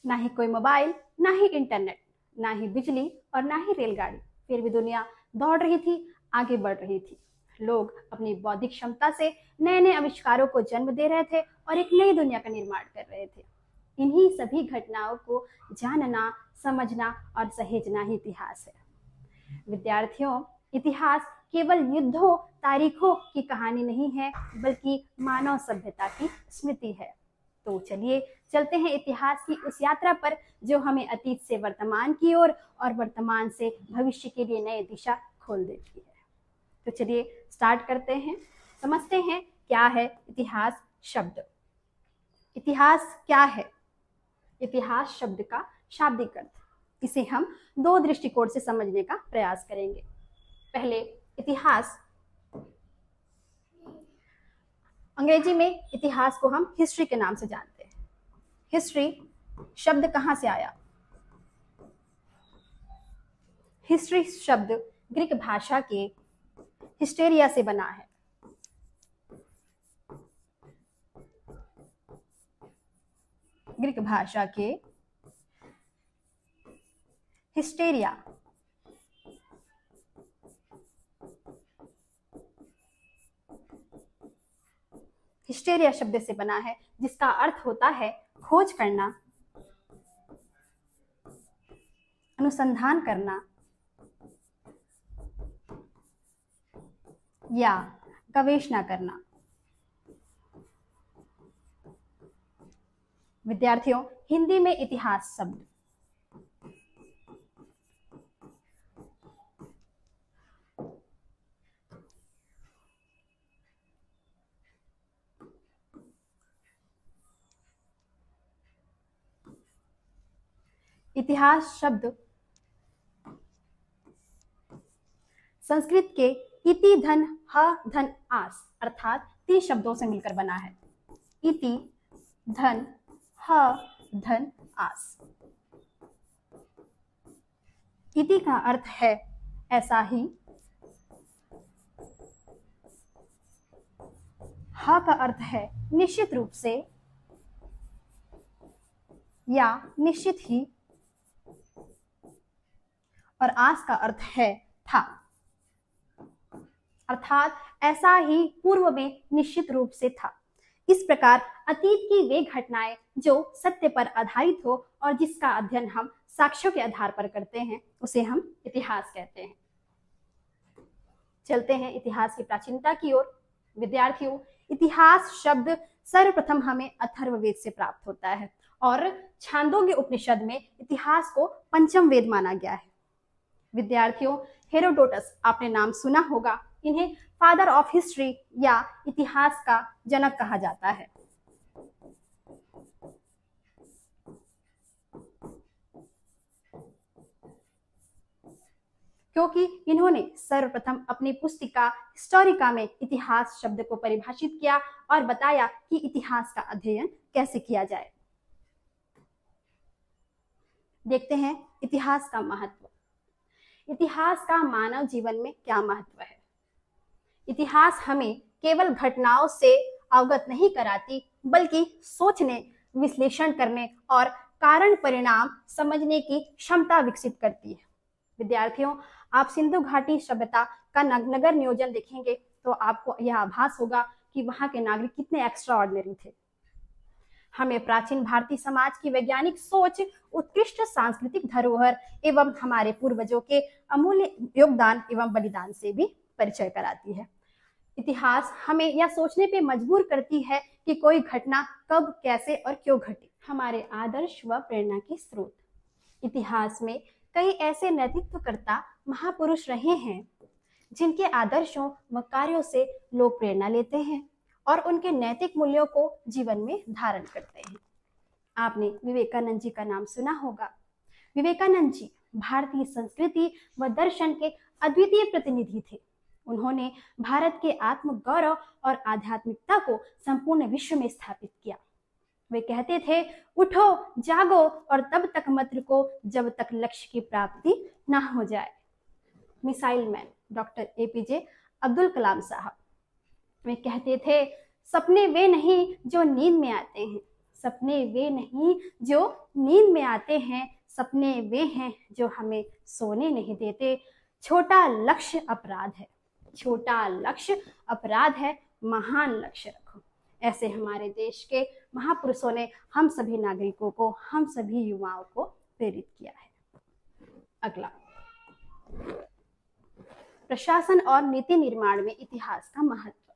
ना ही कोई मोबाइल, ना ही इंटरनेट, ना ही बिजली और ना ही रेलगाड़ी। फिर भी दुनिया दौड़ रही थी, आगे बढ़ रही थी। लोग अपनी बौद्धिक क्षमता से नए नए आविष्कारों को जन्म दे रहे थे और एक नई दुनिया का निर्माण कर रहे थे। इन्हीं सभी घटनाओं को जानना, समझना और सहेजना ही इतिहास है। विद्यार्थियों, इतिहास केवल युद्धों, तारीखों की कहानी नहीं है, बल्कि मानव सभ्यता की स्मृति है। तो चलिए चलते हैं इतिहास की उस यात्रा पर जो हमें अतीत से वर्तमान की ओर और वर्तमान से भविष्य के लिए नई दिशा खोल देती है। तो चलिए स्टार्ट करते हैं, समझते हैं क्या है इतिहास शब्द। इतिहास क्या है? इतिहास शब्द का शाब्दिक अर्थ, इसे हम दो दृष्टिकोण से समझने का प्रयास करेंगे। पहले, इतिहास, अंग्रेजी में इतिहास को हम हिस्ट्री के नाम से जानते हैं। हिस्ट्री शब्द कहां से आया? हिस्ट्री शब्द ग्रीक भाषा के हिस्टेरिया से बना है। ग्रीक भाषा के हिस्टेरिया हिस्टेरिया शब्द से बना है, जिसका अर्थ होता है खोज करना, अनुसंधान करना या गवेषणा करना। विद्यार्थियों, हिंदी में इतिहास शब्द इतिहास शब्द संस्कृत के इति धन ह धन आस अर्थात 3 शब्दों से मिलकर बना है। इति धन ह धन आस। इति का अर्थ है ऐसा ही, ह का अर्थ है निश्चित रूप से या निश्चित ही, और आस का अर्थ है था, अर्थात ऐसा ही पूर्व में निश्चित रूप से था। इस प्रकार अतीत की वे घटनाएं जो सत्य पर आधारित हो और जिसका अध्ययन हम साक्ष्यों के आधार पर करते हैं, उसे हम इतिहास कहते हैं। चलते हैं इतिहास की प्राचीनता की ओर। विद्यार्थियों, इतिहास शब्द सर्वप्रथम हमें अथर्ववेद से प्राप्त होता है और छांदोग्य उपनिषद में इतिहास को पंचम वेद माना गया है। विद्यार्थियों, हेरोडोटस आपने नाम सुना होगा। इन्हें फादर ऑफ हिस्ट्री या इतिहास का जनक कहा जाता है, क्योंकि इन्होंने सर्वप्रथम अपनी पुस्तिका हिस्टोरिका में इतिहास शब्द को परिभाषित किया और बताया कि इतिहास का अध्ययन कैसे किया जाए। देखते हैं इतिहास का महत्व। इतिहास का मानव जीवन में क्या महत्व है? इतिहास हमें केवल घटनाओं से अवगत नहीं कराती, बल्कि सोचने, विश्लेषण करने और कारण परिणाम समझने की क्षमता विकसित करती है। विद्यार्थियों, आप सिंधु घाटी सभ्यता का नगर नियोजन देखेंगे तो आपको यह आभास होगा कि वहां के नागरिक कितने एक्स्ट्राऑर्डिनरी थे। हमें प्राचीन भारतीय समाज की वैज्ञानिक सोच, उत्कृष्ट सांस्कृतिक धरोहर एवं हमारे पूर्वजों के अमूल्य योगदान एवं बलिदान से भी परिचय कराती है। इतिहास हमें यह सोचने पे मजबूर करती है कि कोई घटना कब, कैसे और क्यों घटी। हमारे आदर्श व प्रेरणा के स्रोत। इतिहास में कई ऐसे नेतृत्वकर्ता महापुरुष रहे हैं जिनके आदर्शों व कार्यों से लोग प्रेरणा लेते हैं और उनके नैतिक मूल्यों को जीवन में धारण करते हैं। आपने विवेकानंद जी का नाम सुना होगा। विवेकानंद जी भारतीय संस्कृति व दर्शन के अद्वितीय प्रतिनिधि थे। उन्होंने भारत के आत्म गौरव और आध्यात्मिकता को संपूर्ण विश्व में स्थापित किया। वे कहते थे, उठो, जागो और तब तक मत रुको जब तक लक्ष्य की प्राप्ति ना हो जाए। Missile man doctor APJ Abdul Kalam साहब, वे कहते थे, सपने वे नहीं जो नींद में आते हैं, सपने वे नहीं जो नींद में आते हैं, सपने वे हैं जो हमें सोने नहीं देते। छोटा लक्ष्य अपराध है, छोटा लक्ष्य अपराध है, महान लक्ष्य रखो। ऐसे हमारे देश के महापुरुषों ने हम सभी नागरिकों को, हम सभी युवाओं को प्रेरित किया है। अगला, प्रशासन और नीति निर्माण में इतिहास का महत्व।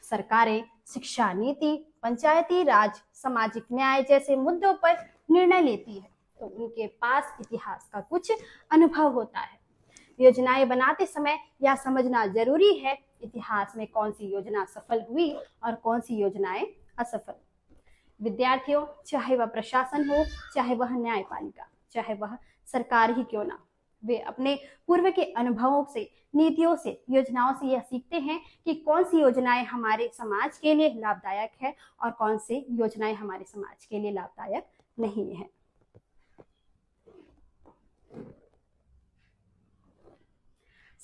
सरकारें शिक्षा नीति, पंचायती राज, सामाजिक न्याय जैसे मुद्दों पर निर्णय लेती है तो उनके पास इतिहास का कुछ अनुभव होता है। योजनाएं बनाते समय यह समझना जरूरी है इतिहास में कौन सी योजना सफल हुई और कौन सी योजनाएं असफल। विद्यार्थियों, चाहे वह प्रशासन हो, चाहे वह न्यायपालिका, चाहे वह सरकार ही क्यों ना, वे अपने पूर्व के अनुभवों से, नीतियों से, योजनाओं से यह सीखते हैं कि कौन सी योजनाएं हमारे समाज के लिए लाभदायक है और कौन सी योजनाएं हमारे समाज के लिए लाभदायक नहीं है।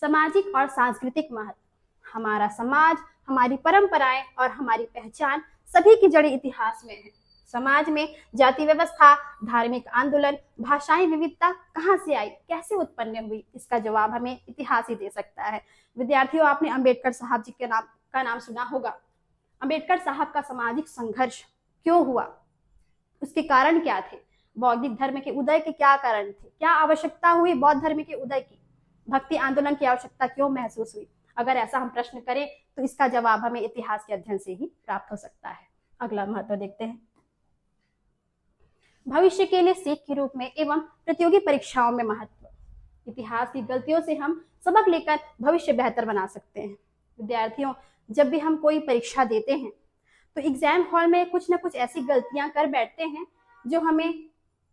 सामाजिक और सांस्कृतिक महत्व। हमारा समाज, हमारी परंपराएं और हमारी पहचान सभी की जड़ी इतिहास में है। समाज में जाति व्यवस्था, धार्मिक आंदोलन, भाषाई विविधता कहां से आई, कैसे उत्पन्न हुई, इसका जवाब हमें इतिहास ही दे सकता है। विद्यार्थियों, आपने अंबेडकर साहब जी के नाम सुना होगा। अंबेडकर साहब का सामाजिक संघर्ष क्यों हुआ, उसके कारण क्या थे, बौद्धिक धर्म के उदय के क्या कारण थे, क्या आवश्यकता हुई बौद्ध धर्म के उदय की, भक्ति आंदोलन की आवश्यकता क्यों महसूस हुई। अगर ऐसा हम प्रश्न करें तो इसका जवाब हमें इतिहास के अध्ययन से ही प्राप्त हो सकता है। अगला महत्व देखते हैं, भविष्य के लिए सीख के रूप में एवं प्रतियोगी परीक्षाओं में महत्व। इतिहास की गलतियों से हम सबक लेकर भविष्य बेहतर बना सकते हैं। विद्यार्थियों, जब भी हम कोई परीक्षा देते हैं तो एग्जाम हॉल में कुछ न कुछ ऐसी गलतियां कर बैठते हैं जो हमें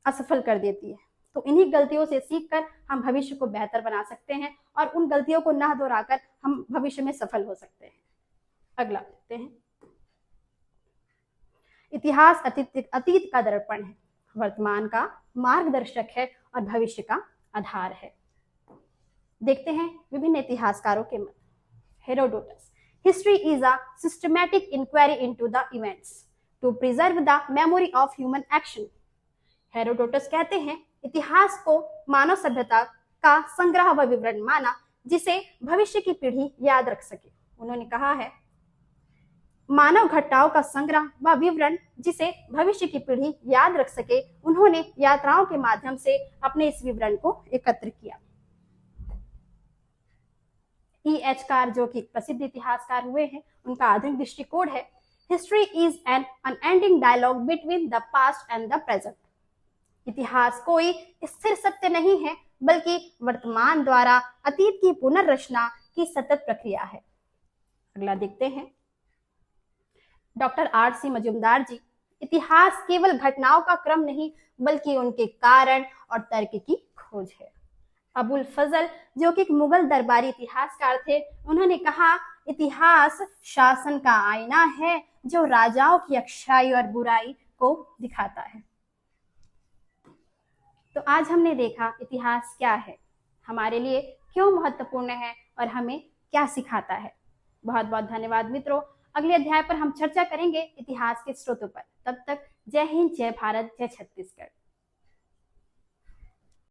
असफल कर देती है। तो इन्हीं गलतियों से सीखकर हम भविष्य को बेहतर बना सकते हैं और उन गलतियों को न दोहराकर हम भविष्य में सफल हो सकते हैं। अगला देखते हैं, इतिहास अतीत का दर्पण है, वर्तमान का मार्गदर्शक है और भविष्य का आधार है। देखते हैं विभिन्न इतिहासकारों के मत। Herodotus, history is a systematic inquiry into the events to preserve the memory of human action. Herodotus कहते हैं, इतिहास को मानव सभ्यता का संग्रह व विवरण माना जिसे भविष्य की पीढ़ी याद रख सके। उन्होंने कहा है, मानव घटनाओं का संग्रह व विवरण जिसे भविष्य की पीढ़ी याद रख सके। उन्होंने यात्राओं के माध्यम से अपने इस विवरण को एकत्र किया। E.H. कार, जो कि प्रसिद्ध इतिहासकार हुए हैं, उनका आधुनिक दृष्टिकोण है, history is an unending dialogue between the past and the present. इतिहास कोई स्थिर सत्य नहीं है बल्कि वर्तमान द्वारा अतीत की पुनर्रचना की सतत प्रक्रिया है। अगला देखते हैं, डॉक्टर R.C. मजूमदार जी, इतिहास केवल घटनाओं का क्रम नहीं बल्कि उनके कारण और तर्क की खोज है। अबुल फजल, जो कि एक मुगल दरबारी इतिहासकार थे, उन्होंने कहा, इतिहास शासन का आईना है जो राजाओं की अच्छाई और बुराई को दिखाता है। तो आज हमने देखा इतिहास क्या है, हमारे लिए क्यों महत्वपूर्ण है और हमें क्या सिखाता है। बहुत बहुत धन्यवाद मित्रों। अगले अध्याय पर हम चर्चा करेंगे इतिहास के स्रोतों पर। तब तक जय हिंद, जय भारत, जय छत्तीसगढ़।